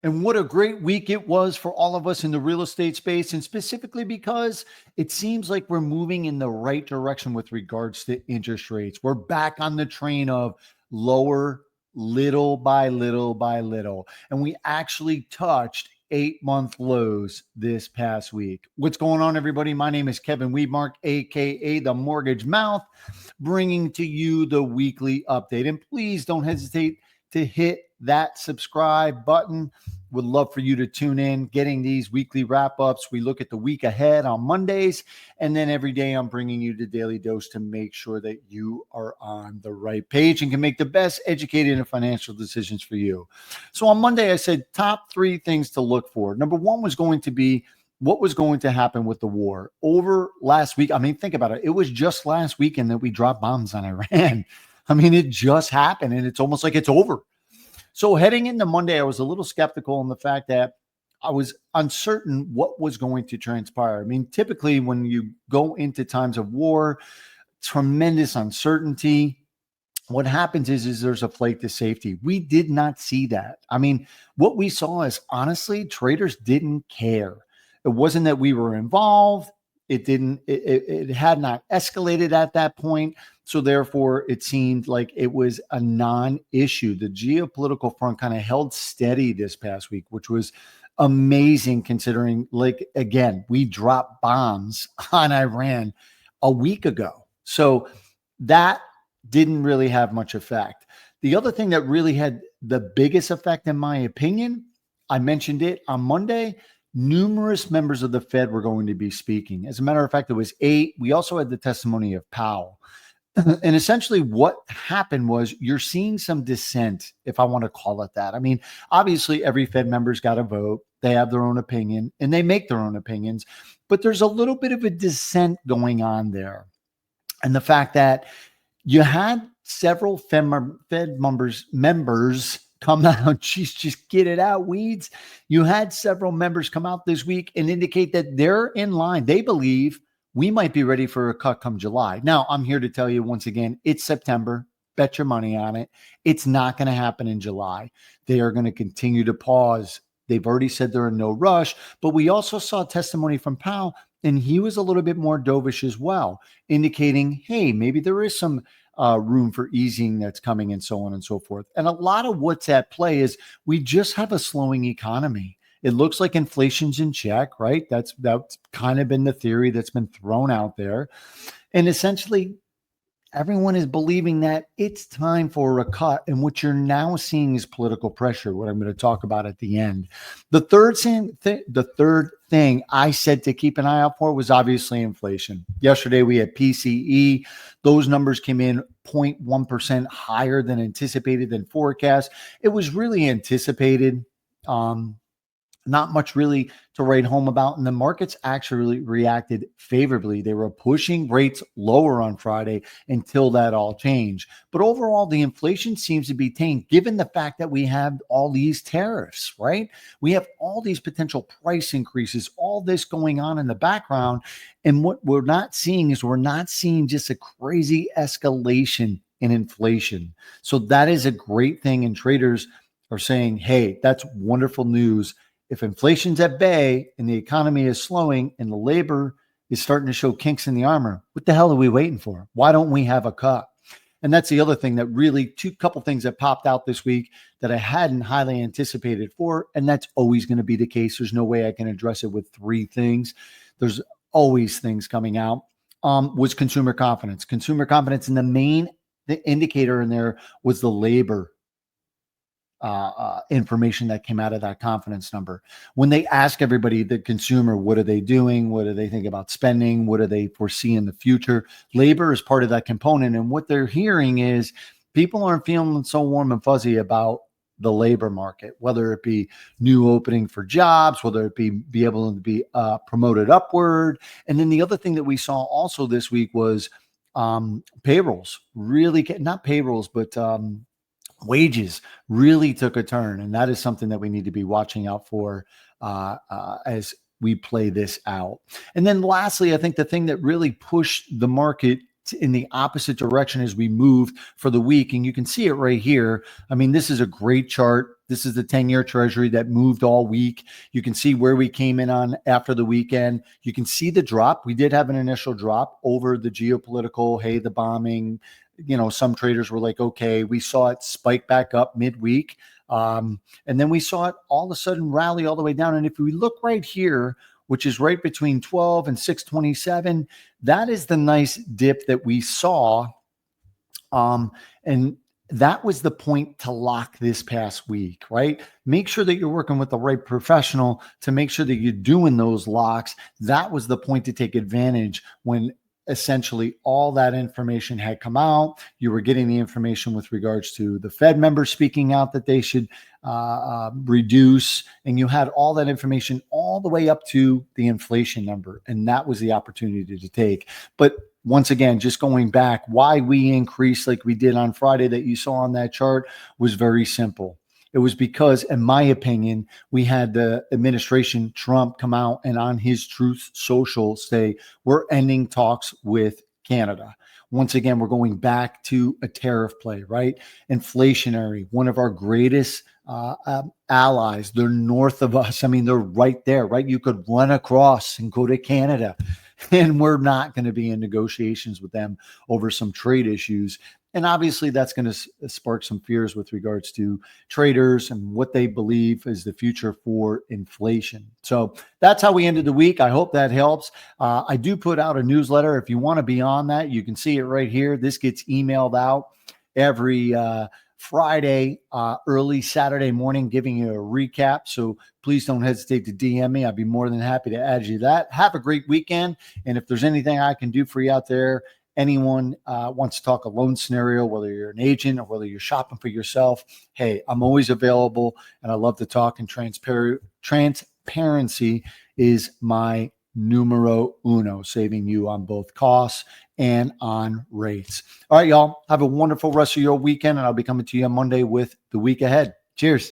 And what a great week it was for all of us in the real estate space, and specifically because it seems like we're moving in the right direction with regards to interest rates. We're back on the train of lower little by little by little. And we actually touched 8-month lows this past week. What's going on, everybody? My name is Kevin Weedmark, aka the Mortgage Mouth, bringing to you the weekly update. And please don't hesitate to hit that subscribe button. Would love for you to tune in, getting these weekly wrap-ups. We look at the week ahead on Mondays, and then every day I'm bringing you the daily dose to make sure that you are on the right page and can make the best educated and financial decisions for you. So on Monday, I said top 3 things to look for. Number 1 was going to be what was going to happen with the war. Over last week, I mean, think about it. It was just last weekend that we dropped bombs on Iran. I mean, it just happened, and it's almost like it's over. So heading into Monday, I was a little skeptical in the fact that I was uncertain what was going to transpire. I mean, typically when you go into times of war, tremendous uncertainty, what happens is there's a flight to safety. We did not see that. I mean, what we saw is honestly, traders didn't care. It wasn't that we were involved. It had not escalated at that point. So therefore, it seemed like it was a non-issue. The geopolitical front kind of held steady this past week, which was amazing considering, like, again, we dropped bombs on Iran a week ago. So that didn't really have much effect. The other thing that really had the biggest effect, in my opinion, I mentioned it on Monday, numerous members of the Fed were going to be speaking. As a matter of fact, it was 8. We also had the testimony of Powell. And essentially what happened was you're seeing some dissent, if I want to call it that. I mean, obviously every Fed member's got to vote. They have their own opinion and they make their own opinions, but there's a little bit of a dissent going on there. And the fact that you had several Fed members come out, just get it out, weeds. You had several members come out this week and indicate that they're in line. They believe we might be ready for a cut come July. Now, I'm here to tell you once again, it's September. Bet your money on it. It's not going to happen in July. They are going to continue to pause. They've already said they're in no rush, but we also saw testimony from Powell, and he was a little bit more dovish as well, indicating, hey, maybe there is some room for easing that's coming and so on and so forth. And a lot of what's at play is we just have a slowing economy. It looks like inflation's in check, right? That's kind of been the theory that's been thrown out there. And essentially, everyone is believing that it's time for a cut. And what you're now seeing is political pressure, what I'm going to talk about at the end. The third thing I said to keep an eye out for was obviously inflation. Yesterday, we had PCE. Those numbers came in 0.1% higher than anticipated, than forecast. It was really anticipated. Not much really to write home about. And the markets actually reacted favorably. They were pushing rates lower on Friday until that all changed. But overall, the inflation seems to be tamed given the fact that we have all these tariffs, right? We have all these potential price increases, all this going on in the background. And what we're not seeing is just a crazy escalation in inflation. So that is a great thing. And traders are saying, hey, that's wonderful news. If inflation's at bay and the economy is slowing and the labor is starting to show kinks in the armor, what the hell are we waiting for? Why don't we have a cut? And that's the other thing that really, couple things that popped out this week that I hadn't highly anticipated for, and that's always going to be the case. There's no way I can address it with 3 things. There's always things coming out. Was consumer confidence. Consumer confidence, and the indicator in there was the labor information that came out of that confidence number. When they ask everybody, the consumer, what are they doing? What do they think about spending? What do they foresee in the future? Labor is part of that component. And what they're hearing is people aren't feeling so warm and fuzzy about the labor market, whether it be new opening for jobs, whether it be able to be promoted upward. And then the other thing that we saw also this week was payrolls, really not payrolls, but wages really took a turn. And that is something that we need to be watching out for as we play this out. And then lastly, I think the thing that really pushed the market in the opposite direction as we moved for the week. And you can see it right here. I mean, this is a great chart. This is the 10-year treasury that moved all week. You can see where we came in on after the weekend. You can see the drop. We did have an initial drop over the geopolitical, hey, the bombing. Some traders were like, okay, we saw it spike back up midweek. And then we saw it all of a sudden rally all the way down. And if we look right here, which is right between 12 and 627, that is the nice dip that we saw. And that was the point to lock this past week, right? Make sure that you're working with the right professional to make sure that you're doing those locks. That was the point to take advantage when essentially all that information had come out. You were getting the information with regards to the Fed members speaking out that they should reduce, and you had all that information all the way up to the inflation number. And that was the opportunity to take. But once again, just going back, why we increased like we did on Friday that you saw on that chart was very simple. It was because, in my opinion, we had the administration, Trump, come out and on his Truth Social say, we're ending talks with Canada. Once again, we're going back to a tariff play, right? Inflationary, one of our greatest allies. They're north of us. I mean, they're right there, right? You could run across and go to Canada, and we're not going to be in negotiations with them over some trade issues. And obviously that's going to spark some fears with regards to traders and what they believe is the future for inflation. So that's how we ended the week. I hope that helps. I do put out a newsletter. If you want to be on that, you can see it right here. This gets emailed out every Friday, early Saturday morning, giving you a recap. So please don't hesitate to DM me. I'd be more than happy to add you to that. Have a great weekend. And if there's anything I can do for you out there, anyone wants to talk a loan scenario, whether you're an agent or whether you're shopping for yourself, hey, I'm always available, and I love to talk. And transparency is my numero uno, saving you on both costs and on rates. All right, y'all, have a wonderful rest of your weekend, and I'll be coming to you on Monday with the week ahead. Cheers.